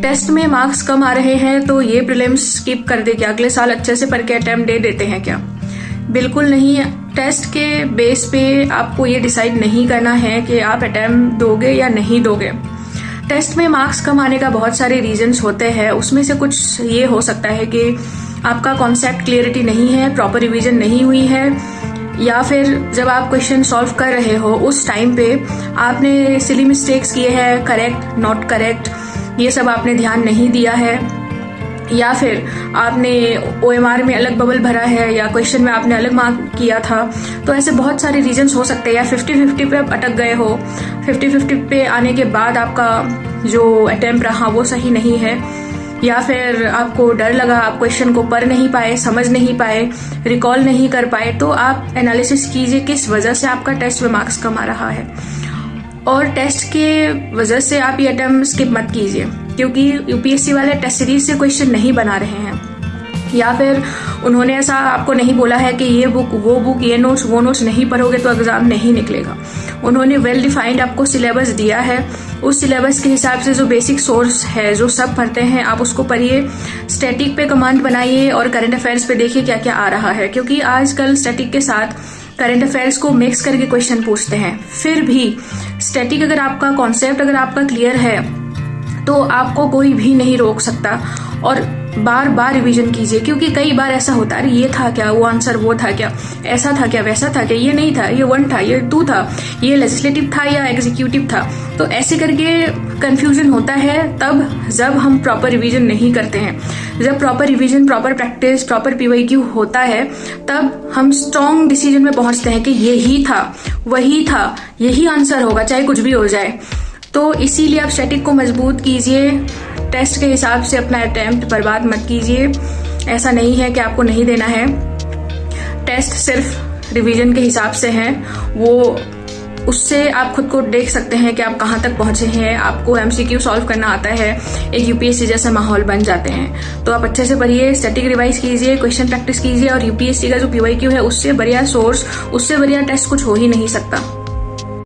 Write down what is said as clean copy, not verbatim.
Test में marks कम आ रहे हैं तो ये प्रीलिम्स स्किप कर दे क्या, अगले साल अच्छे से पढ़ के अटेम्प्ट दे देते हैं क्या? बिल्कुल नहीं। टेस्ट के बेस पे आपको ये डिसाइड नहीं करना है कि आप अटेम्प्ट दोगे या नहीं दोगे। टेस्ट में मार्क्स कम आने का बहुत सारे रीजंस होते हैं। उसमें से कुछ ये हो सकता है कि आपका कॉन्सेप्ट क्लियरिटी नहीं है, प्रॉपर रिवीजन नहीं हुई है, या फिर जब आप क्वेश्चन सॉल्व कर रहे हो उस टाइम पे आपने सिली मिस्टेक्स किए हैं, करेक्ट नॉट करेक्ट ये सब आपने ध्यान नहीं दिया है, या फिर आपने OMR में अलग बबल भरा है या क्वेश्चन में आपने अलग मार्क किया था। तो ऐसे बहुत सारे रीजंस हो सकते हैं। या 50-50 पे आप अटक गए हो, 50-50 पे आने के बाद आपका जो अटेम्प्ट रहा वो सही नहीं है, या फिर आपको डर लगा, आप क्वेश्चन को पढ़ नहीं पाए, समझ नहीं पाए, रिकॉल नहीं कर पाए। तो आप एनालिसिस कीजिए किस वजह से आपका टेस्ट में मार्क्स कम आ रहा है, और टेस्ट के वजह से आप ये अटेम्प्ट स्किप मत कीजिए, क्योंकि UPSC वाले टेस्ट सीरीज से क्वेश्चन नहीं बना रहे हैं, या फिर उन्होंने ऐसा आपको नहीं बोला है कि ये बुक वो बुक, ये नोट्स वो नोट्स नहीं पढ़ोगे तो एग्जाम नहीं निकलेगा। उन्होंने वेल डिफाइंड आपको सिलेबस दिया है। उस सिलेबस के हिसाब से जो बेसिक सोर्स है, जो सब पढ़ते हैं, आप उसको पढ़िए। स्टैटिक पे कमांड बनाइए और करंट अफेयर्स पे देखिए क्या क्या आ रहा है, क्योंकि आजकल स्टैटिक के साथ करंट अफेयर्स को मिक्स करके क्वेश्चन पूछते हैं। फिर भी स्टैटिक अगर आपका कॉन्सेप्ट अगर आपका क्लियर है तो आपको कोई भी नहीं रोक सकता, और बार बार रिवीजन कीजिए, क्योंकि कई बार ऐसा होता है ये था क्या, वो आंसर वो था क्या, ऐसा था क्या, वैसा था क्या, ये नहीं था, ये 1 था, ये 2 था, ये लेजिस्लेटिव था या एग्जीक्यूटिव था। तो ऐसे करके कंफ्यूजन होता है तब जब हम प्रॉपर रिवीजन नहीं करते हैं। जब proper revision, proper practice, proper PYQ होता है तब हम स्ट्रॉन्ग डिसीजन में पहुंचते हैं कि यही था, वही था, यही आंसर होगा चाहे कुछ भी हो जाए। तो इसीलिए आप स्टैटिक को मजबूत कीजिए, टेस्ट के हिसाब से अपना अटेम्प्ट बर्बाद मत कीजिए। ऐसा नहीं है कि आपको नहीं देना है, टेस्ट सिर्फ रिवीजन के हिसाब से है, वो उससे आप खुद को देख सकते हैं कि आप कहाँ तक पहुंचे हैं। आपको MCQ सॉल्व करना आता है, एक UPSC जैसा माहौल बन जाते हैं। तो आप अच्छे से पढ़िए, स्टैटिक रिवाइज कीजिए, क्वेश्चन प्रैक्टिस कीजिए, और UPSC का जो PYQ है उससे बढ़िया सोर्स, उससे बढ़िया टेस्ट कुछ हो ही नहीं सकता।